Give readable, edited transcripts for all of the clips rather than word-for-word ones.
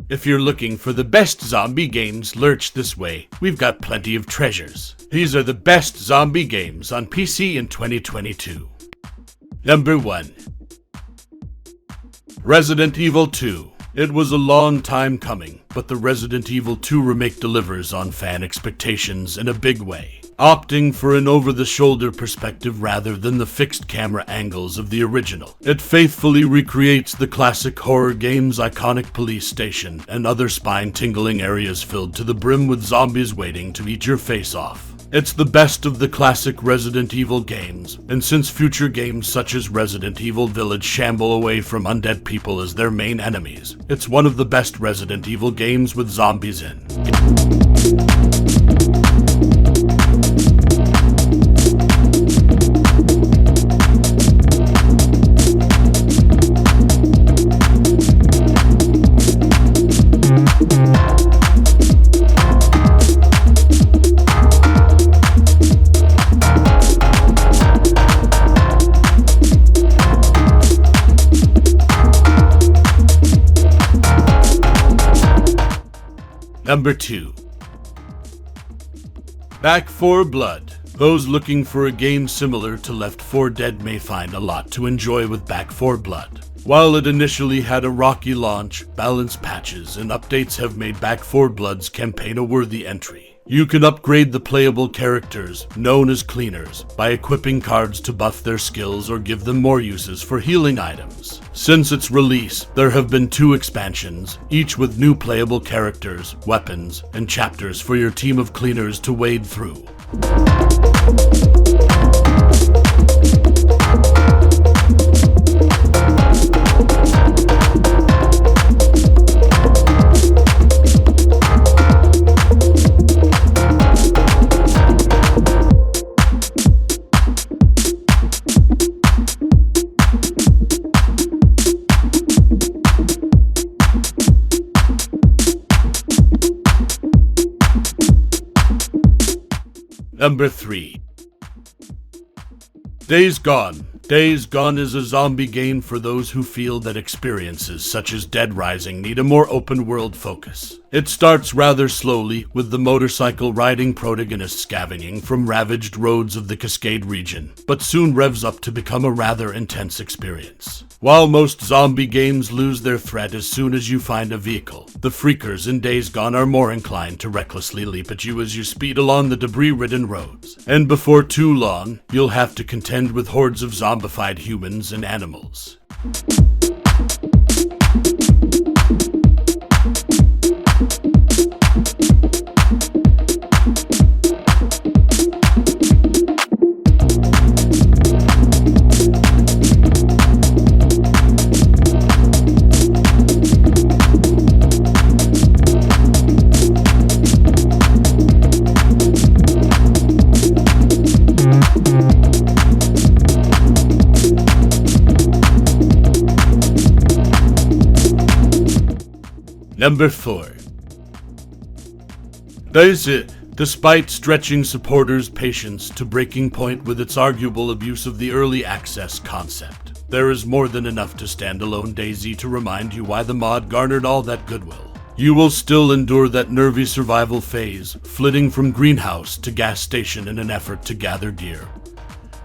If you're looking for the best zombie games lurch this way, we've got plenty of treasures. These are the best zombie games on PC in 2022. Number 1. Resident Evil 2. It was a long time coming, but the Resident Evil 2 remake delivers on fan expectations in a big way, opting for an over-the-shoulder perspective rather than the fixed camera angles of the original. It faithfully recreates the classic horror game's iconic police station and other spine-tingling areas filled to the brim with zombies waiting to eat your face off. It's the best of the classic Resident Evil games, and since future games such as Resident Evil Village shamble away from undead people as their main enemies, it's one of the best Resident Evil games with zombies in. Number 2. Back 4 Blood. Those looking for a game similar to Left 4 Dead may find a lot to enjoy with Back 4 Blood. While it initially had a rocky launch, balanced patches and updates have made Back 4 Blood's campaign a worthy entry. You can upgrade the playable characters, known as cleaners, by equipping cards to buff their skills or give them more uses for healing items. Since its release, there have been 2 expansions, each with new playable characters, weapons, and chapters for your team of cleaners to wade through. Number 3. Days Gone. Days Gone is a zombie game for those who feel that experiences such as Dead Rising need a more open-world focus. It starts rather slowly, with the motorcycle riding protagonist scavenging from ravaged roads of the Cascade region, but soon revs up to become a rather intense experience. While most zombie games lose their threat as soon as you find a vehicle, the freakers in Days Gone are more inclined to recklessly leap at you as you speed along the debris-ridden roads. And before too long, you'll have to contend with hordes of zombified humans and animals. Number 4. DayZ. Despite stretching supporters' patience to breaking point with its arguable abuse of the early access concept, there is more than enough to standalone DayZ to remind you why the mod garnered all that goodwill. You will still endure that nervy survival phase, flitting from greenhouse to gas station in an effort to gather gear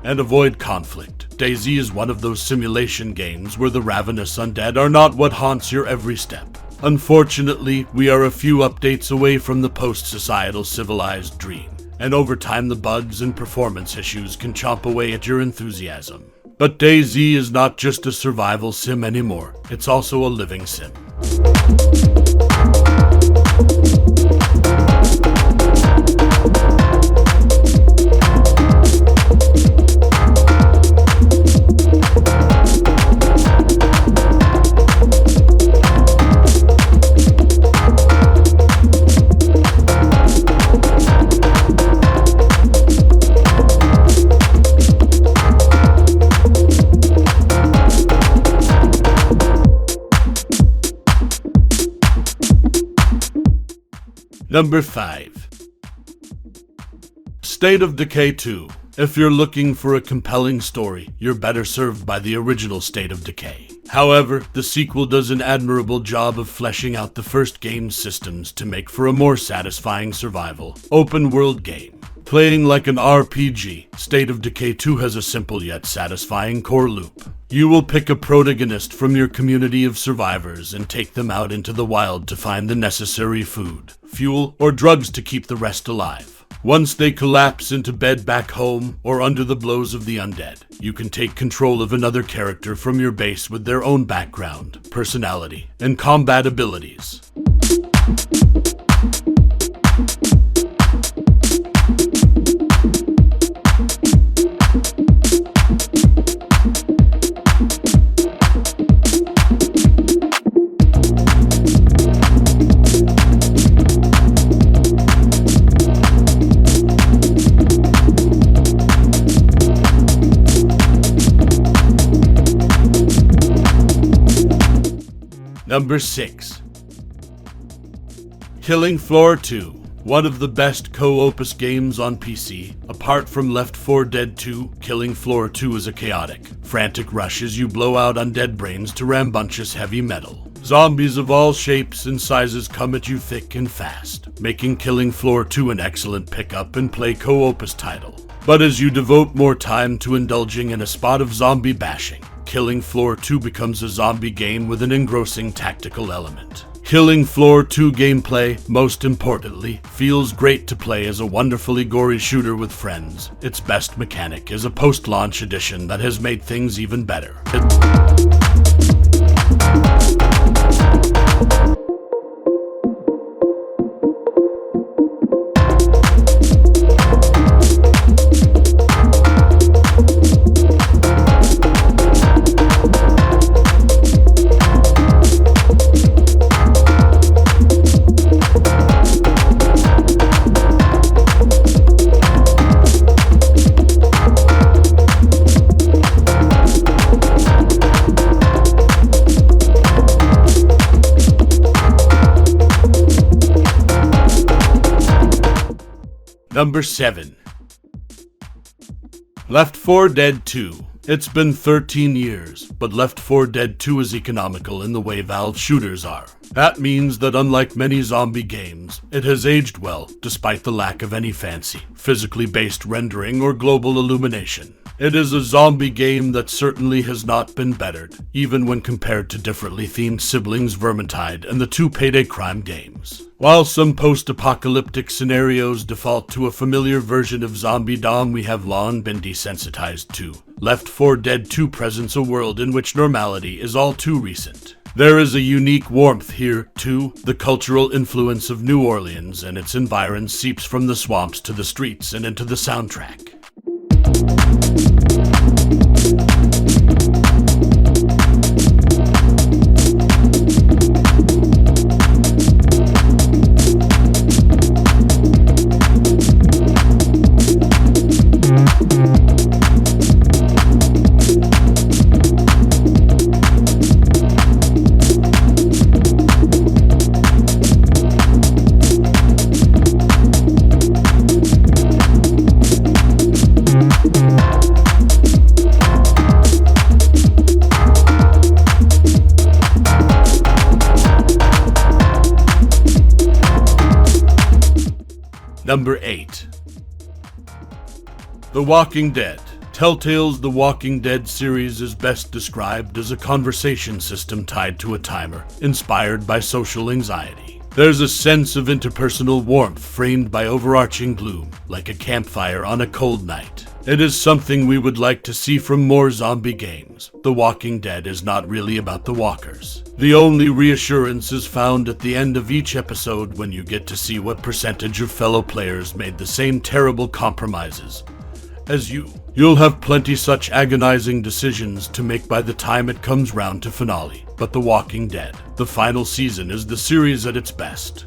and avoid conflict. DayZ is one of those simulation games where the ravenous undead are not what haunts your every step. Unfortunately, we are a few updates away from the post-societal civilized dream, and over time the bugs and performance issues can chomp away at your enthusiasm. But DayZ is not just a survival sim anymore, it's also a living sim. Number 5. State of Decay 2. If you're looking for a compelling story, you're better served by the original State of Decay. However, the sequel does an admirable job of fleshing out the first game's systems to make for a more satisfying survival, open-world game. Playing like an RPG, State of Decay 2 has a simple yet satisfying core loop. You will pick a protagonist from your community of survivors and take them out into the wild to find the necessary food, fuel, or drugs to keep the rest alive. Once they collapse into bed back home or under the blows of the undead, you can take control of another character from your base with their own background, personality, and combat abilities. Number 6. Killing Floor 2, one of the best co-opus games on PC. Apart from Left 4 Dead 2, Killing Floor 2 is a chaotic, frantic rush as you blow out undead brains to rambunctious heavy metal. Zombies of all shapes and sizes come at you thick and fast, making Killing Floor 2 an excellent pick-up and play co-opus title. But as you devote more time to indulging in a spot of zombie bashing, Killing Floor 2 becomes a zombie game with an engrossing tactical element. Killing Floor 2 gameplay, most importantly, feels great to play as a wonderfully gory shooter with friends. Its best mechanic is a post-launch edition that has made things even better. Number 7. Left 4 Dead 2. It's been 13 years, but Left 4 Dead 2 is economical in the way Valve shooters are. That means that unlike many zombie games, it has aged well, despite the lack of any fancy, physically based rendering or global illumination. It is a zombie game that certainly has not been bettered, even when compared to differently themed siblings Vermintide and the two Payday Crime games. While some post-apocalyptic scenarios default to a familiar version of zombie dom we have long been desensitized to, Left 4 Dead 2 presents a world in which normality is all too recent. There is a unique warmth here, too. The cultural influence of New Orleans and its environs seeps from the swamps to the streets and into the soundtrack. Number 8. The Walking Dead. Telltale's The Walking Dead series is best described as a conversation system tied to a timer, inspired by social anxiety. There's a sense of interpersonal warmth framed by overarching gloom, like a campfire on a cold night. It is something we would like to see from more zombie games. The Walking Dead is not really about the walkers. The only reassurance is found at the end of each episode when you get to see what percentage of fellow players made the same terrible compromises as you. You'll have plenty such agonizing decisions to make by the time it comes round to finale. But The Walking Dead, the final season, is the series at its best.